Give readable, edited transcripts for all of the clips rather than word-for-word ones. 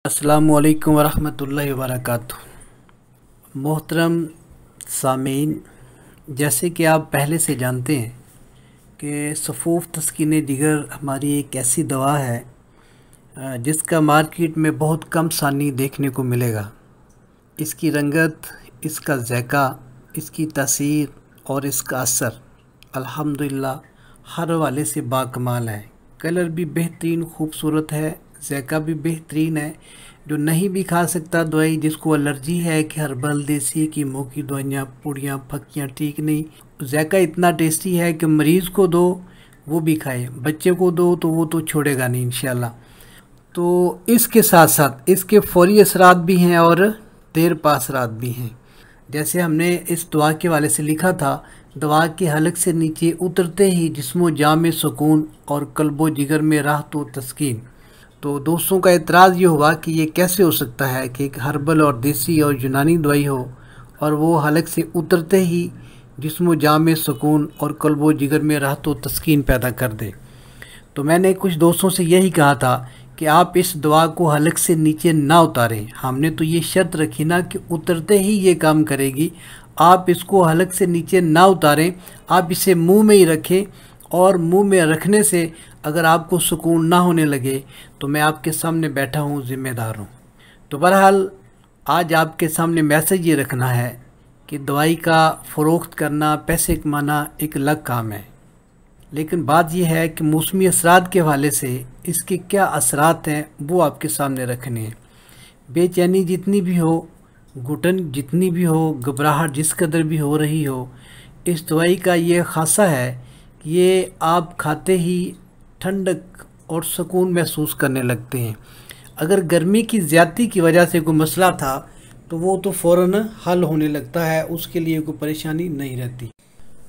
अस्सलामुअलैकुम वरहमतुल्लाहि वबरकातुहू। मोहतरम सामीन, जैसे कि आप पहले से जानते हैं कि सफ़ूफ़ तस्कीन जिगर हमारी एक ऐसी दवा है जिसका मार्केट में बहुत कम सानी देखने को मिलेगा। इसकी रंगत, इसका ज़ायक़ा, इसकी तासीर और इसका असर अल्हम्दुलिल्लाह हर हवाले से बाकमाल है। कलर भी बेहतरीन खूबसूरत है, ज़ायक़ा भी बेहतरीन है। जो नहीं भी खा सकता दवाई, जिसको एलर्जी है कि हर्बल देसी कीमों की दवाइयाँ, पुड़ियाँ, फक्कियाँ ठीक नहीं, ज़ायक़ा इतना टेस्टी है कि मरीज़ को दो वो भी खाए, बच्चे को दो तो वो तो छोड़ेगा नहीं इंशाल्लाह। तो इसके साथ साथ इसके फ़ौरी असरात भी हैं और देर पा असरात भी हैं। जैसे हमने इस दवा के वाले से लिखा था, दवा के हलक से नीचे उतरते ही जिस्मो जान में सुकून और कल्बो जिगर में राहत व तस्कीन। तो दोस्तों का एतराज़ ये हुआ कि ये कैसे हो सकता है कि एक हर्बल और देसी और यूनानी दवाई हो और वो हलक से उतरते ही जिस्मो जान में सुकून और कल्बो जिगर में राहत व तस्कीन पैदा कर दे। तो मैंने कुछ दोस्तों से यही कहा था कि आप इस दवा को हलक से नीचे ना उतारें। हमने तो ये शर्त रखी ना कि उतरते ही ये काम करेगी। आप इसको हलक से नीचे ना उतारें, आप इसे मुंह में ही रखें और मुंह में रखने से अगर आपको सुकून ना होने लगे तो मैं आपके सामने बैठा हूँ, ज़िम्मेदार हूँ। तो बहरहाल आज आपके सामने मैसेज ये रखना है कि दवाई का फ़रोख्त करना, पैसे कमाना एक अलग काम है, लेकिन बात यह है कि मौसमी असरात के हवाले से इसके क्या असरात हैं वो आपके सामने रखने हैं। बेचैनी जितनी भी हो, घुटन जितनी भी हो, घबराहट जिस कदर भी हो रही हो, इस दवाई का ये ख़ासा है कि ये आप खाते ही ठंडक और सुकून महसूस करने लगते हैं। अगर गर्मी की ज़्यादती की वजह से कोई मसला था तो वो तो फ़ौरन हल होने लगता है, उसके लिए कोई परेशानी नहीं रहती।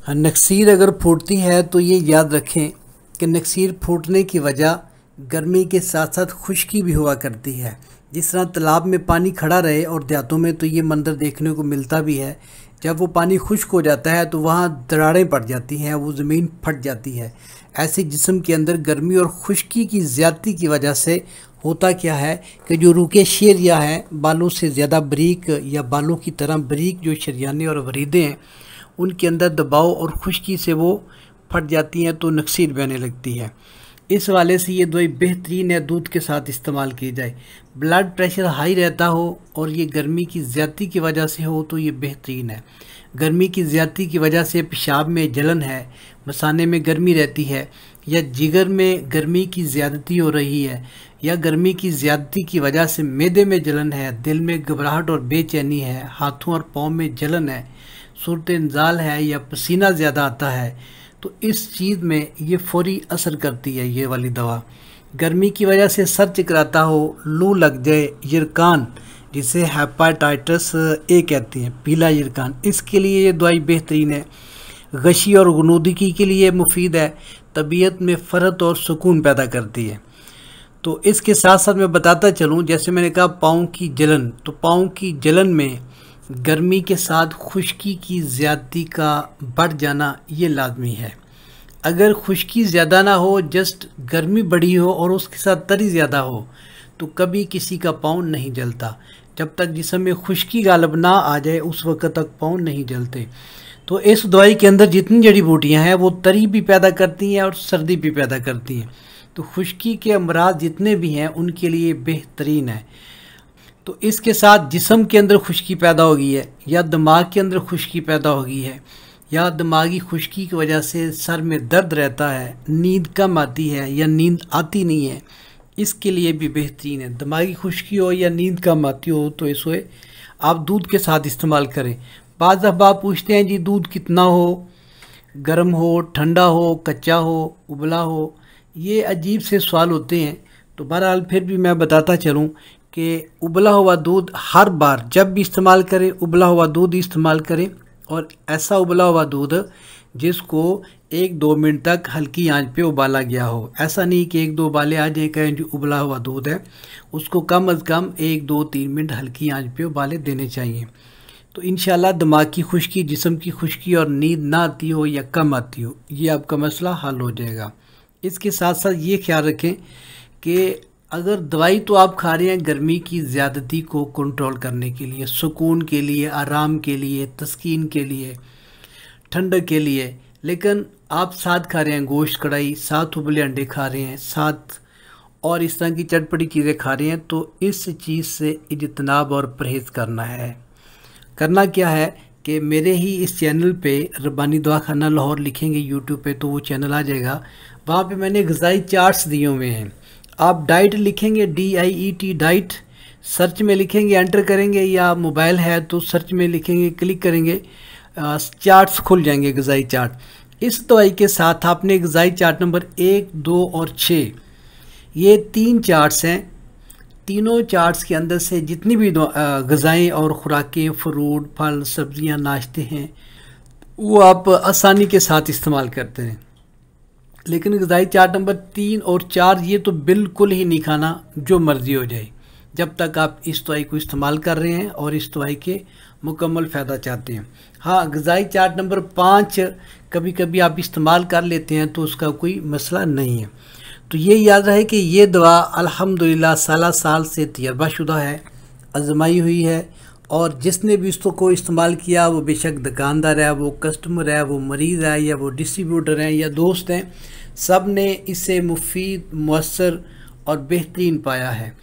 नक्सीर अगर फूटती है तो ये याद रखें कि नक्सीर फूटने की वजह गर्मी के साथ साथ खुश्की भी हुआ करती है। जिस तरह तालाब में पानी खड़ा रहे, और देहातों में तो ये मंजर देखने को मिलता भी है, जब वो पानी खुश्क हो जाता है तो वहाँ दरारें पड़ जाती हैं, वो ज़मीन फट जाती है। ऐसे जिस्म के अंदर गर्मी और खुश्की की ज़्यादती की वजह से होता क्या है कि जो रूके शरिया हैं, बालों से ज़्यादा बारीक या बालों की तरह बारीक जो शरियाने और वरीदे हैं, उनके अंदर दबाव और खुश्की से वो फट जाती हैं तो नक्सीर बहने लगती है। इस वाले से ये दवाई बेहतरीन है, दूध के साथ इस्तेमाल की जाए। ब्लड प्रेशर हाई रहता हो और ये गर्मी की ज़्यादती की वजह से हो तो ये बेहतरीन है। गर्मी की ज़्यादती की वजह से पेशाब में जलन है, मसाने में गर्मी रहती है, या जिगर में गर्मी की ज़्यादती हो रही है, या गर्मी की ज़्यादती की वजह से मैदे में जलन है, दिल में घबराहट और बेचैनी है, हाथों और पाँव में जलन है, सूरत इंजाल है, या पसीना ज़्यादा आता है, तो इस चीज़ में ये फ़ौरी असर करती है ये वाली दवा। गर्मी की वजह से सर चकराता हो, लू लग जाए, यरकान जिसे हेपाटाइटिस ए कहते हैं, पीला यरकान, इसके लिए ये दवाई बेहतरीन है। गशी और गुनूदगी के लिए मुफीद है, तबीयत में फ़रहत और सुकून पैदा करती है। तो इसके साथ साथ मैं बताता चलूँ, जैसे मैंने कहा पाँव की जलन, तो पाँव की जलन में गर्मी के साथ खुश्की की ज़्यादती का बढ़ जाना ये लाजमी है। अगर खुश्की ज़्यादा ना हो, जस्ट गर्मी बढ़ी हो और उसके साथ तरी ज़्यादा हो, तो कभी किसी का पाँव नहीं जलता। जब तक जिस्म में खुश्की गालब ना आ जाए उस वक्त तक पाँव नहीं जलते। तो इस दवाई के अंदर जितनी जड़ी बूटियाँ हैं वो तरी भी पैदा करती हैं और सर्दी भी पैदा करती हैं। तो खुश्की के अमराज जितने भी हैं उनके लिए बेहतरीन है। तो इसके साथ जिस्म के अंदर खुश्की पैदा हो गई है, या दिमाग के अंदर खुश्की पैदा हो गई है, या दिमागी खुश्की की वजह से सर में दर्द रहता है, नींद कम आती है या नींद आती नहीं है, इसके लिए भी बेहतरीन है। दिमागी खुश्की हो या नींद कम आती हो तो इसे आप दूध के साथ इस्तेमाल करें। बाद दफ़ा आप पूछते हैं जी दूध कितना हो, गर्म हो, ठंडा हो, कच्चा हो, उबला हो, ये अजीब से सवाल होते हैं। तो बहरहाल फिर भी मैं बताता चलूँ कि उबला हुआ दूध हर बार जब भी इस्तेमाल करें, उबला हुआ दूध इस्तेमाल करें, और ऐसा उबला हुआ दूध जिसको 1-2 मिनट तक हल्की आंच पे उबाला गया हो। ऐसा नहीं कि 1-2 उबाले आ जाए कहें जो उबला हुआ दूध है, उसको कम अज़ कम 1-2-3 मिनट हल्की आंच पे उबाले देने चाहिए। तो इंशाल्लाह दिमाग की खुश्की, जिस्म की खुश्की और नींद ना आती हो या कम आती हो, ये आपका मसला हल हो जाएगा। इसके साथ साथ ये ख्याल रखें कि अगर दवाई तो आप खा रहे हैं गर्मी की ज़्यादती को कंट्रोल करने के लिए, सुकून के लिए, आराम के लिए, तस्कीन के लिए, ठंडक के लिए, लेकिन आप साथ खा रहे हैं गोश्त कढ़ाई, साथ उबले अंडे खा रहे हैं, साथ और इस तरह की चटपटी चीज़ें खा रहे हैं, तो इस चीज़ से इज्तनाब और परहेज़ करना है। करना क्या है कि मेरे ही इस चैनल पे रब्बानी दवाखाना लाहौर लिखेंगे यूट्यूब पे तो वो चैनल आ जाएगा। वहाँ पे मैंने ग़िज़ाई चार्ट्स दिए हुए हैं। आप डाइट लिखेंगे DIET डाइट, सर्च में लिखेंगे, एंटर करेंगे, या मोबाइल है तो सर्च में लिखेंगे, क्लिक करेंगे, चार्ट्स खुल जाएंगे ग़िज़ाई चार्ट। इस दवाई के साथ आपने ग़िज़ाई चार्ट नंबर 1, 2 और 6 ये 3 चार्ट्स हैं। तीनों चार्ट्स के अंदर से जितनी भी ग़िज़ाएँ और ख़ुराकें, फ्रूट, फल, सब्ज़ियाँ, नाश्ते हैं वो आप आसानी के साथ इस्तेमाल करते हैं। लेकिन ग़िज़ाई चार्ट नंबर 3 और 4 ये तो बिल्कुल ही नहीं खाना, जो मर्ज़ी हो जाए, जब तक आप इस दवाई को इस्तेमाल कर रहे हैं और इस दवाई के मुकम्मल फ़ायदा चाहते हैं। हाँ, ग़िज़ाई चार्ट नंबर 5 कभी कभी आप इस्तेमाल कर लेते हैं तो उसका कोई मसला नहीं है। तो ये याद रहे कि ये दवा अल्हम्दुलिल्लाह साल से तजर्बाशुदा है, आजमाई हुई है, और जिसने भी इसको इस्तेमाल किया, वो बेशक दुकानदार है, वो कस्टमर है, वो मरीज़ है, या वो डिस्ट्रीब्यूटर हैं, या दोस्त हैं, सब ने इसे मुफीद, मुअस्सर और बेहतरीन पाया है।